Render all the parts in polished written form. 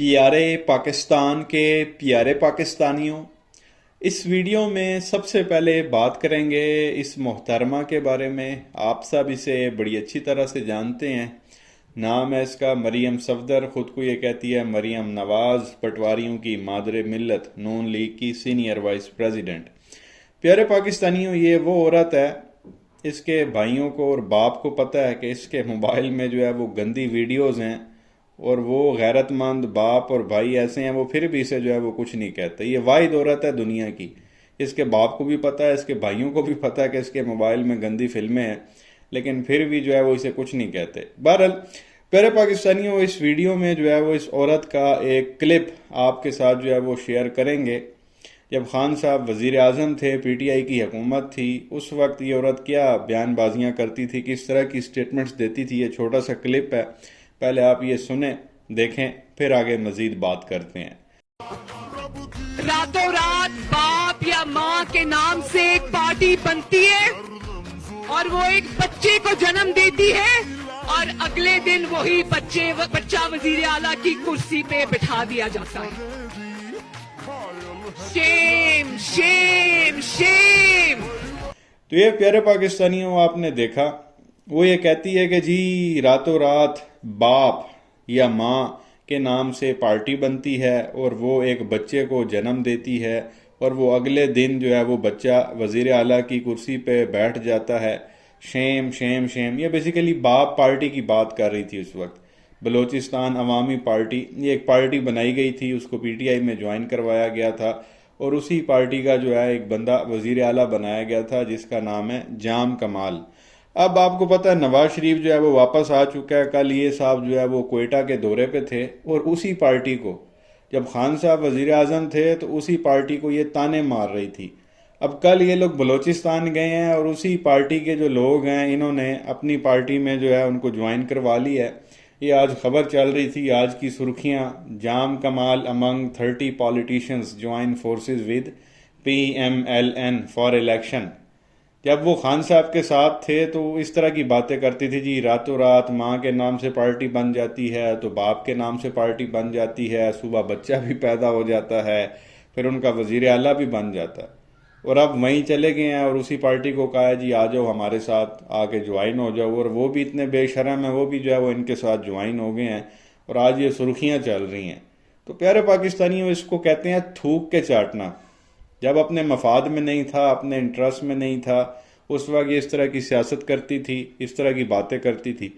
प्यारे पाकिस्तान के प्यारे पाकिस्तानियों, इस वीडियो में सबसे पहले बात करेंगे इस मोहतरमा के बारे में। आप सब इसे बड़ी अच्छी तरह से जानते हैं। नाम है इसका मरियम सफदर। ख़ुद को ये कहती है मरियम नवाज़, पटवारियों की मादरे मिल्लत, नून लीग की सीनियर वाइस प्रेसिडेंट। प्यारे पाकिस्तानियों, ये वो औरत है, इसके भाइयों को और बाप को पता है कि इसके मोबाइल में जो है वो गंदी वीडियोज़ हैं, और वो गैरतमंद बाप और भाई ऐसे हैं, वो फिर भी इसे जो है वो कुछ नहीं कहते। ये वाहिद औरत है दुनिया की। इसके बाप को भी पता है, इसके भाइयों को भी पता है कि इसके मोबाइल में गंदी फिल्में हैं, लेकिन फिर भी जो है वो इसे कुछ नहीं कहते। बहरहाल प्यारे पाकिस्तानियों, इस वीडियो में जो है वो इस औरत का एक क्लिप आपके साथ जो है वो शेयर करेंगे। जब खान साहब वज़ीर आज़म थे, पीटीआई की हुकूमत थी, उस वक्त ये औरत क्या बयानबाजियाँ करती थी, किस तरह की स्टेटमेंट्स देती थी। ये छोटा सा क्लिप है, पहले आप ये सुने, देखें, फिर आगे मजीद बात करते हैं। रातों रात बाप या माँ के नाम से एक पार्टी बनती है और वो एक बच्चे को जन्म देती है, और अगले दिन वही बच्चा वजीर आला की कुर्सी पे बिठा दिया जाता है। Shem Shem Shem. तो ये प्यारे पाकिस्तानियों, आपने देखा, वो ये कहती है कि जी रातों रात बाप या माँ के नाम से पार्टी बनती है और वो एक बच्चे को जन्म देती है, और वो अगले दिन जो है वो बच्चा वजीर आला की कुर्सी पे बैठ जाता है। Shem Shem Shem. ये बेसिकली बाप पार्टी की बात कर रही थी उस वक्त। बलोचिस्तान अवामी पार्टी, ये एक पार्टी बनाई गई थी, उसको पीटीआई में ज्वाइन करवाया गया था, और उसी पार्टी का जो है एक बंदा वजीर आला बनाया गया था जिसका नाम है जाम कमाल। अब आपको पता है नवाज शरीफ जो है वो वापस आ चुका है। कल ये साहब जो है वो कोयटा के दौरे पे थे, और उसी पार्टी को, जब खान साहब वजीर आज़म थे तो उसी पार्टी को ये ताने मार रही थी। अब कल ये लोग बलोचिस्तान गए हैं, और उसी पार्टी के जो लोग हैं इन्होंने अपनी पार्टी में जो है उनको ज्वाइन करवा ली है। ये आज खबर चल रही थी, आज की सुर्खियां, जाम कमाल among 30 politicians join forces with PMLN for election. जब वो खान साहब के साथ थे तो इस तरह की बातें करती थी, जी रातों रात माँ के नाम से पार्टी बन जाती है तो बाप के नाम से पार्टी बन जाती है, सुबह बच्चा भी पैदा हो जाता है, फिर उनका वजीर आला भी बन जाता है। और अब वहीं चले गए हैं और उसी पार्टी को कहा है जी आ जाओ हमारे साथ, आके ज्वाइन हो जाओ, और वो भी इतने बेशरम है, वो भी जो है वो इनके साथ ज्वाइन हो गए हैं, और आज ये सुर्खियाँ चल रही हैं। तो प्यारे पाकिस्तानियों, इसको कहते हैं थूक के चाटना। जब अपने मफाद में नहीं था, अपने इंटरेस्ट में नहीं था, उस वक्त ये इस तरह की सियासत करती थी, इस तरह की बातें करती थी।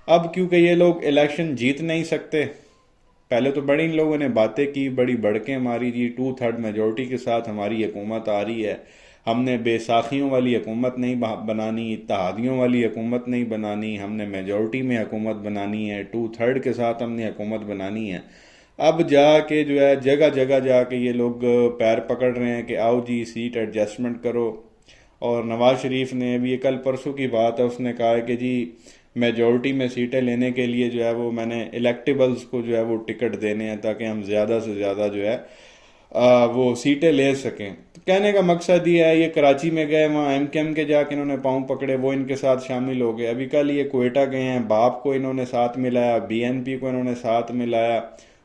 अब क्योंकि ये लोग इलेक्शन जीत नहीं सकते, पहले तो बड़ी इन लोगों ने बातें की, बड़ी बड़कें मारी, जी 2/3 मेजोरिटी के साथ हमारी हुकूमत आ रही है, हमने बेसाखियों वाली हुकूमत नहीं बनानी, इत्तेहादियों वाली हुकूमत नहीं बनानी, हमने मेजोरिटी में हुकूमत बनानी है, 2/3 के साथ हमने हुकूमत बनानी है। अब जाके जो है जगह जगह जाके ये लोग पैर पकड़ रहे हैं कि आओ जी सीट एडजस्टमेंट करो। और नवाज शरीफ ने अभी, ये कल परसों की बात है, उसने कहा है कि जी मेजॉरिटी में सीटें लेने के लिए जो है वो मैंने इलेक्टेबल्स को जो है वो टिकट देने हैं ताकि हम ज़्यादा से ज़्यादा जो है वो सीटें ले सकें। तो कहने का मकसद ये है, ये कराची में गए, वहाँ MKM के जाके इन्होंने पाँव पकड़े, वो इनके साथ शामिल हो गए। अभी कल ये कोयटा गए हैं, बाप को इन्होंने साथ मिलाया, BNP को इन्होंने साथ मिलाया,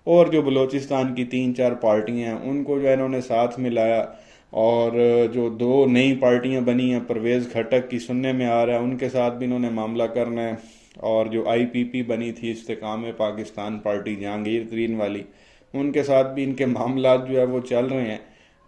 और जो बलूचिस्तान की 3-4 पार्टियाँ हैं उनको जो है इन्होंने साथ मिलाया। और जो 2 नई पार्टियां बनी हैं, परवेज़ खटक की सुनने में आ रहा है, उनके साथ भी इन्होंने मामला करना है। और जो IPP बनी थी, इस्तेकाम पाकिस्तान पार्टी जहांगीर तरीन वाली, उनके साथ भी इनके मामला जो है वो चल रहे हैं।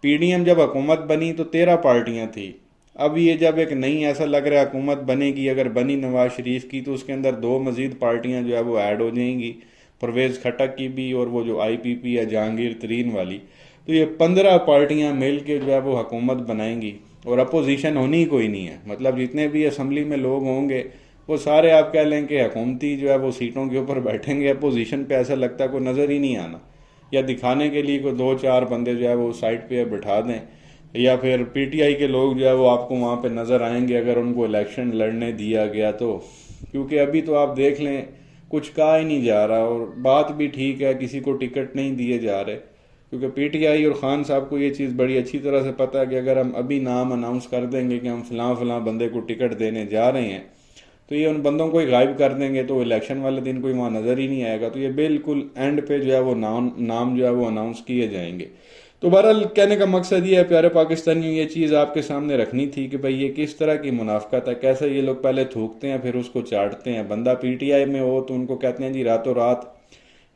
PDM जब हुकूमत बनी तो 13 पार्टियां थी। अब ये जब एक नई, ऐसा लग रहा है हुकूमत बनेगी, अगर बनी नवाज शरीफ की, तो उसके अंदर 2 मजीद पार्टियां जो है वो ऐड हो जाएंगी, परवेज़ खटक की भी और वो जो IPP है जहांगीर तरीन वाली। तो ये 15 पार्टियां मिल के जो है वो हुकूमत बनाएंगी, और अपोजिशन होनी ही कोई नहीं है। मतलब जितने भी असम्बली में लोग होंगे वो सारे आप कह लें कि हुकूमती जो है वो सीटों के ऊपर बैठेंगे। अपोजिशन पे ऐसा लगता है कोई नज़र ही नहीं आना, या दिखाने के लिए कोई 2-4 बंदे जो है वो साइड पे बिठा दें, या फिर PTI के लोग जो है वो आपको वहाँ पे नज़र आएंगे अगर उनको इलेक्शन लड़ने दिया गया तो। क्योंकि अभी तो आप देख लें कुछ कहा ही नहीं जा रहा, और बात भी ठीक है, किसी को टिकट नहीं दिए जा रहे, क्योंकि PTI और खान साहब को ये चीज़ बड़ी अच्छी तरह से पता है कि अगर हम अभी नाम अनाउंस कर देंगे कि हम फ़लाँ फ़लाँ बंदे को टिकट देने जा रहे हैं, तो ये उन बंदों को ही गायब कर देंगे तो इलेक्शन वाले दिन कोई वहाँ नज़र ही नहीं आएगा। तो ये बिल्कुल एंड पे जो है वो नाम जो है वो अनाउंस किए जाएंगे। तो बहरहाल कहने का मकसद ये है प्यारे पाकिस्तानियों, ये चीज़ आपके सामने रखनी थी कि भाई ये किस तरह की मुनाफकत है, कैसे ये लोग पहले थूकते हैं फिर उसको चाटते हैं। बंदा पीटीआई में हो तो उनको कहते हैं जी रातों रात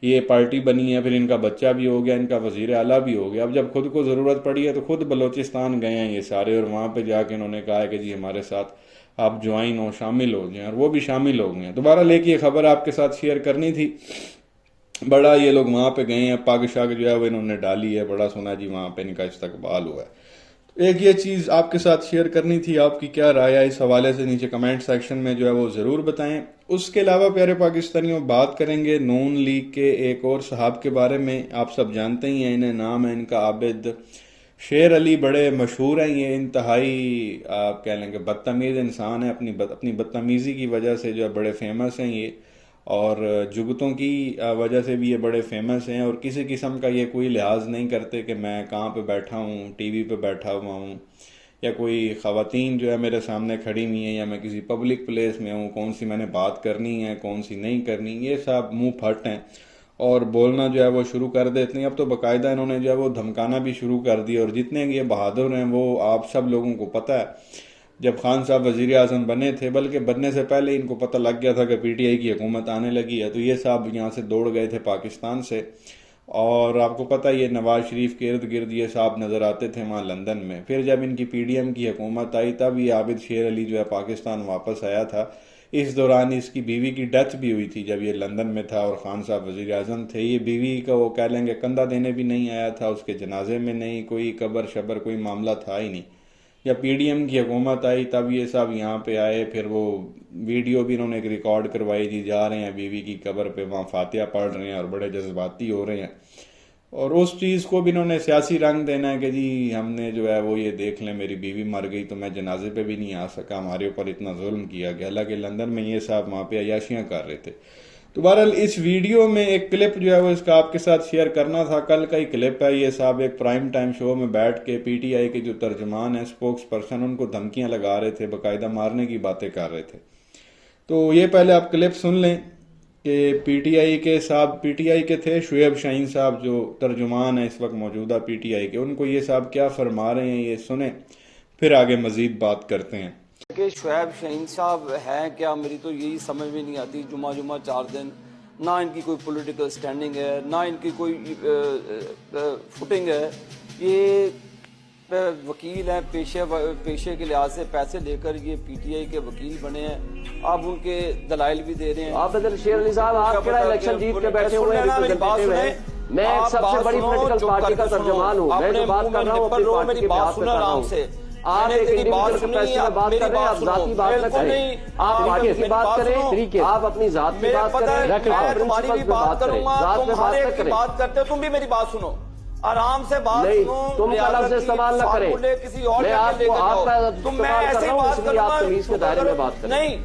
ये पार्टी बनी है, फिर इनका बच्चा भी हो गया, इनका वजीर आला भी हो गया। अब जब खुद को ज़रूरत पड़ी है तो खुद बलोचिस्तान गए हैं ये सारे, और वहाँ पे जाके इन्होंने कहा है कि जी हमारे साथ आप ज्वाइन हो, शामिल हो जाएं, और वो भी शामिल हो गए हैं। दोबारा लेके ये खबर आपके साथ शेयर करनी थी। बड़ा ये लोग वहाँ पे गए हैं, पग शग जो है वो इन्होंने डाली है, बड़ा सुना जी वहाँ पे इनका इस्तकबाल हुआ है। तो एक ये चीज़ आपके साथ शेयर करनी थी। आपकी क्या राय है इस हवाले से नीचे कमेंट सेक्शन में जो है वो ज़रूर बताएं। उसके अलावा प्यारे पाकिस्तानियों बात करेंगे नून लीग के एक और साहब के बारे में। आप सब जानते ही हैं इन्हें, नाम है इनका आबिद शेर अली, बड़े मशहूर हैं ये, इंतहाई आप कह लेंगे बदतमीज़ इंसान है, अपनी बदतमीज़ी की वजह से जो है बड़े फेमस हैं ये, और जुगतों की वजह से भी ये बड़े फेमस हैं, और किसी किस्म का ये कोई लिहाज नहीं करते कि मैं कहाँ पे बैठा हूँ, टीवी पे बैठा हुआ हूँ, या कोई ख़वातीन जो है मेरे सामने खड़ी हुई हैं, या मैं किसी पब्लिक प्लेस में हूँ, कौन सी मैंने बात करनी है कौन सी नहीं करनी, ये सब मुंह फट हैं और बोलना जो है वो शुरू कर देते हैं। अब तो बाकायदा इन्होंने जो है वो धमकाना भी शुरू कर दिया। और जितने ये बहादुर हैं वो आप सब लोगों को पता है, जब खान साहब वज़ीर आज़म बने थे, बल्कि बनने से पहले इनको पता लग गया था कि पीटीआई की हुकूमत आने लगी है, तो ये साहब यहाँ से दौड़ गए थे पाकिस्तान से। और आपको पता है ये नवाज शरीफ के इर्द गिर्द ये साहब नज़र आते थे वहाँ लंदन में। फिर जब इनकी पीडीएम की हुकूमत आई तब ये आबिद शेर अली जो है पाकिस्तान वापस आया था। इस दौरान इसकी बीवी की डेथ भी हुई थी जब ये लंदन में था और खान साहब वज़ीर आज़म थे। ये बीवी का वो कह लेंगे कंधा देने भी नहीं आया था, उसके जनाजे में नहीं, कोई कबर शबर कोई मामला था ही नहीं। जब पीडीएम की हुकूमत आई तब ये सब यहाँ पे आए, फिर वो वीडियो भी इन्होंने एक रिकॉर्ड करवाई थी, जा रहे हैं बीवी की कब्र पे, वहाँ फातिहा पढ़ रहे हैं और बड़े जज्बाती हो रहे हैं। और उस चीज़ को भी इन्होंने सियासी रंग देना है कि जी हमने जो है वो ये देख लें मेरी बीवी मर गई तो मैं जनाजे पे भी नहीं आ सका, हमारे ऊपर इतना जुल्म किया गया। हालांकि लंदन में ये साहब वहाँ पे अयाशियाँ कर रहे थे। तो बहरहाल इस वीडियो में एक क्लिप जो है वो इसका आपके साथ शेयर करना था, कल का ही क्लिप है। ये साहब एक प्राइम टाइम शो में बैठ के पीटीआई के जो तर्जमान है, स्पोक्स पर्सन, उनको धमकियां लगा रहे थे, बाकायदा मारने की बातें कर रहे थे। तो ये पहले आप क्लिप सुन लें कि पीटीआई के थे शुएब शाहीन साहब जो तर्जुमान है इस वक्त मौजूदा पीटीआई के, उनको ये साहब क्या फरमा रहे हैं ये सुने, फिर आगे मजीद बात करते हैं। कि शुएब शाहीन साहब हैं क्या, मेरी तो यही समझ में नहीं आती। जुमा 4 दिन, ना इनकी कोई पॉलिटिकल स्टैंडिंग है, ना इनकी कोई फुटिंग है। ये वकील हैं, पेशे के लिहाज से पैसे लेकर ये पीटीआई के वकील बने हैं। आप उनके दलाइल भी दे रहे हैं। आप शेर अली साहब, आप क्या इलेक्शन जीत के बैठे हुए हैं, रिप्रेजेंटेटिव हैं। मैं एक सबसे बड़ी पॉलिटिकल पार्टी का तर्जुमान हूँ। मैं जो बात कर रहा हूँ अपनी पार्टी के बिहाफ पे कर रहा हूँ। आप एक इंडिविजुअल कैपेसिटी में बात कर रहे हैं, आप जाती बात न करें, आप पार्टी की बात करें, आप अपनी जात की बात करें, तुम्हारी भी बात करूंगा, तुम्हारे की बात करते हो, तुम भी मेरी बात सुनो, आराम से बात सुनो। तुम कलम से इस्तेमाल न करें, किसी और मैं आपका तुम मैं ऐसे बात करूंगा, आप तमीज के दायरे में बात करें। नहीं,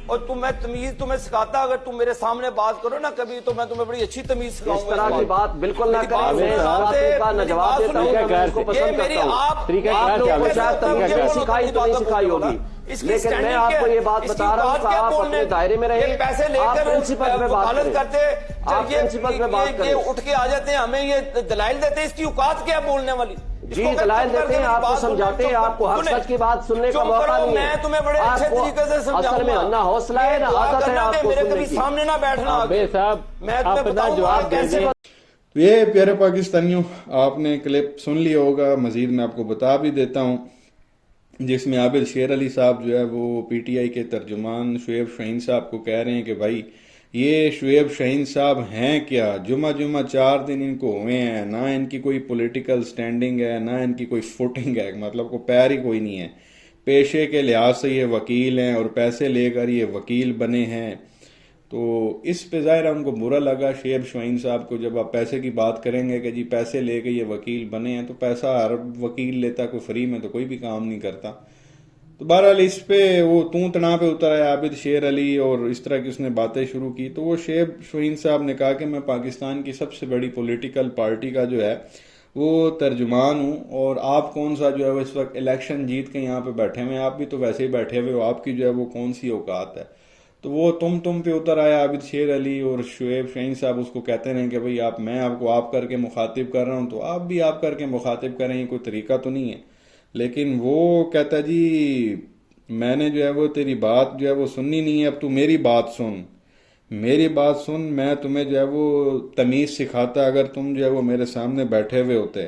और मैं तमीज तुम्हें सिखाता, अगर तुम मेरे सामने बात करो ना कभी, तो मैं तुम्हें बड़ी अच्छी तमीज सिखाऊंगा। इस तरह की बात बिल्कुल ना करें। मैं ना जवाब देता हूँ, इसको पसंद करता हूँ। आप लोगों को शायद तमीज सिखाई तो नहीं सिखाई होगी, लेकिन मैं आपको ये बात बता रहा हूँ कि आप अपने दायरे में रहे। पैसे लेकर प्रिंसिपल में बात करते, आप प्रिंसिपल में बात करें। उठ के आ जाते हैं, हमें ये दलाइल देते हैं, इसकी औकात क्या बोलने वाली? जी दलाइल देते हैं, आपको समझाते हैं, आपको हर सच की बात सुनने का मौका नहीं है। मैं तुम्हें बड़े अच्छे तरीके से समझाऊंगा। असल में ना हौसला है ना आदत है आपको मेरे सुनने कभी की। सामने ना बैठना साहब, मैं तुम्हें अपना जवाब कैसे। तो ये प्यारे पाकिस्तानियों आपने क्लिप सुन लिया होगा, मजीद मैं आपको बता भी देता हूँ, जिसमें आबिद शेर अली साहब जो है वो पीटीआई के तर्जुमान शुएब शाहीन साहब को कह रहे हैं कि भाई ये शुएब शाहीन साहब हैं क्या, जुमा 4 दिन इनको हुए हैं, ना इनकी कोई पॉलिटिकल स्टैंडिंग है, ना इनकी कोई फुटिंग है, मतलब को पैर ही कोई नहीं है। पेशे के लिहाज से ये वकील हैं और पैसे लेकर ये वकील बने हैं। तो इस पे ज़ाहिर उनको बुरा लगा शुएब शाहीन साहब को, जब आप पैसे की बात करेंगे कि जी पैसे लेके ये वकील बने हैं, तो पैसा हर वकील लेता, कोई फ्री में तो कोई भी काम नहीं करता। तो बहरहाल इस पे वो तू तना पे उतर आया आबिद शेर अली और इस तरह की उसने बातें शुरू की। तो वो शुएब शाहीन साहब ने कहा कि मैं पाकिस्तान की सबसे बड़ी पॉलिटिकल पार्टी का जो है वो तर्जुमान हूँ, और आप कौन सा जो है वो इस वक्त इलेक्शन जीत के यहाँ पे बैठे हुए हैं, आप भी तो वैसे ही बैठे हुए हो, आपकी जो है वो कौन सी औकात है। तो वो तुम पे उतर आया आबिद शेर अली, और शुएब शाहीन साहब उसको कहते रहे कि भाई आप, मैं आपको आप करके मुखातिब कर रहा हूँ तो आप भी आप करके मुखातिब करें, ये कोई तरीका तो नहीं है। लेकिन वो कहता जी मैंने जो है वो तेरी बात जो है वो सुननी नहीं है, अब तू मेरी बात सुन, मेरी बात सुन, मैं तुम्हें जो है वो तमीज़ सिखाता अगर तुम जो है वो मेरे सामने बैठे हुए होते,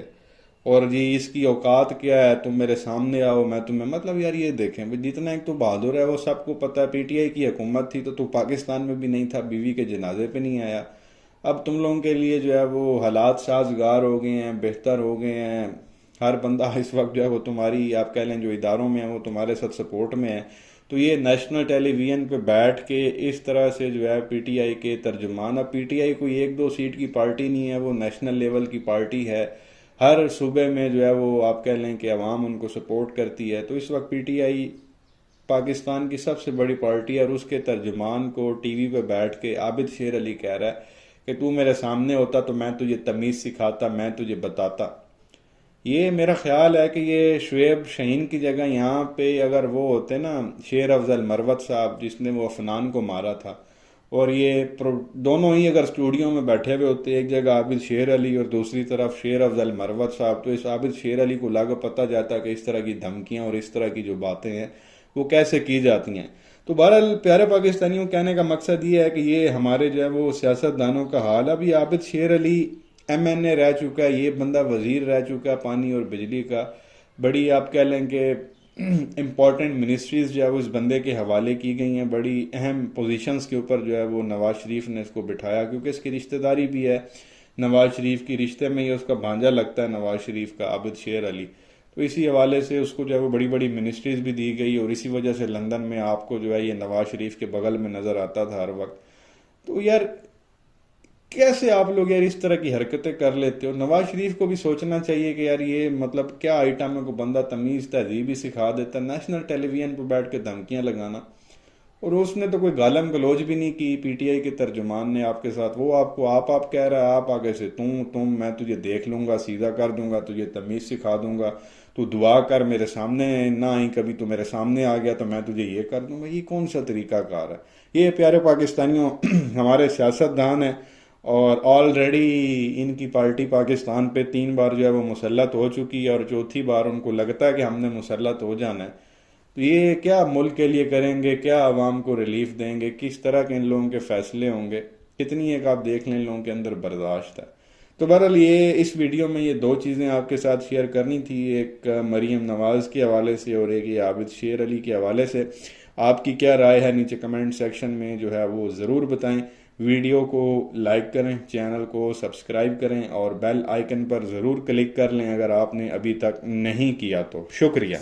और जी इसकी औकात क्या है, तुम मेरे सामने आओ, मैं तुम्हें, मतलब यार ये देखें भाई, जितना एक तो बहादुर है वो सबको पता है, पीटीआई की हुकूमत थी तो तू पाकिस्तान में भी नहीं था, बीवी के जनाजे पे नहीं आया। अब तुम लोगों के लिए जो है वो हालात साजगार हो गए हैं, बेहतर हो गए हैं, हर बंदा इस वक्त जो है वो तुम्हारी, आप कह लें जो इदारों में है वो तुम्हारे साथ सपोर्ट में है। तो ये नेशनल टेलीविज़न पे बैठ के इस तरह से जो है पीटीआई के तर्जुमान, अब पीटीआई कोई एक दो सीट की पार्टी नहीं है, वो नेशनल लेवल की पार्टी है, हर सूबे में जो है वो आप कह लें कि अवाम उनको सपोर्ट करती है। तो इस वक्त पीटीआई पाकिस्तान की सबसे बड़ी पार्टी है, और उसके तर्जुमान को टीवी पे बैठ के आबिद शेर अली कह रहा है कि तू मेरे सामने होता तो मैं तुझे तमीज़ सिखाता, मैं तुझे बताता। ये मेरा ख्याल है कि ये शुएब शाहीन की जगह यहाँ पे अगर वो होते ना शेर अफजल मरवत साहब, जिसने वो अफनान को मारा था, और ये दोनों ही अगर स्टूडियो में बैठे हुए होते, एक जगह आबिद शेर अली और दूसरी तरफ शेर अफजल मरवत साहब, तो इस आबिद शेर अली को लागू पता जाता कि इस तरह की धमकियाँ और इस तरह की जो बातें हैं वो कैसे की जाती हैं। तो बहरहाल प्यारे पाकिस्तानियों, कहने का मकसद ये है कि ये हमारे जो है वो सियासतदानों का हाल। अभी आबिद शेर अली एमएनए रह चुका है, ये बंदा वजीर रह चुका है पानी और बिजली का, बड़ी आप कह लें कि इम्पॉर्टेंट मिनिस्ट्रीज जो है वो इस बंदे के हवाले की गई हैं, बड़ी अहम पोजीशंस के ऊपर जो है वो नवाज शरीफ ने इसको बिठाया, क्योंकि इसकी रिश्तेदारी भी है नवाज शरीफ की, रिश्ते में ही उसका भांजा लगता है नवाज शरीफ का आबिद शेर अली। तो इसी हवाले से उसको जो है वो बड़ी बड़ी मिनिस्ट्रीज भी दी गई, और इसी वजह से लंदन में आपको जो है ये नवाज शरीफ के बगल में नज़र आता था हर वक्त। तो यार कैसे आप लोग यार इस तरह की हरकतें कर लेते हो? नवाज शरीफ को भी सोचना चाहिए कि यार ये मतलब क्या आइटम है, को बंदा तमीज़ तहजीब ही सिखा देता, नेशनल टेलीविजन पर बैठ के धमकियां लगाना। और उसने तो कोई गालम गलोच भी नहीं की, पीटीआई के तर्जुमान ने आपके साथ, वो आपको आप कह रहा है, आप आगे से तुम, मैं तुझे देख लूंगा, सीधा कर दूंगा, तुझे तमीज़ सिखा दूंगा, तू दुआ कर मेरे सामने ना आई कभी, तू मेरे सामने आ गया तो मैं तुझे ये कर दूंगा। ये कौन सा तरीकाकार है? ये प्यारे पाकिस्तानियों हमारे सियासतदान हैं, और ऑलरेडी इनकी पार्टी पाकिस्तान पे 3 बार जो है वो मुसल्लत हो चुकी है, और चौथी बार उनको लगता है कि हमने मुसल्लत हो जाना है। तो ये क्या मुल्क के लिए करेंगे, क्या आवाम को रिलीफ देंगे, किस तरह के इन लोगों के फैसले होंगे, कितनी एक आप देख लें इन लोगों के अंदर बर्दाश्त है। तो बहरहाल ये इस वीडियो में ये 2 चीज़ें आपके साथ शेयर करनी थी, एक मरीम नवाज़ के हवाले से और एक ये आबिद शेर अली के हवाले से। आपकी क्या राय है नीचे कमेंट सेक्शन में जो है वो ज़रूर बताएं। वीडियो को लाइक करें, चैनल को सब्सक्राइब करें, और बेल आइकन पर ज़रूर क्लिक कर लें अगर आपने अभी तक नहीं किया तो। शुक्रिया।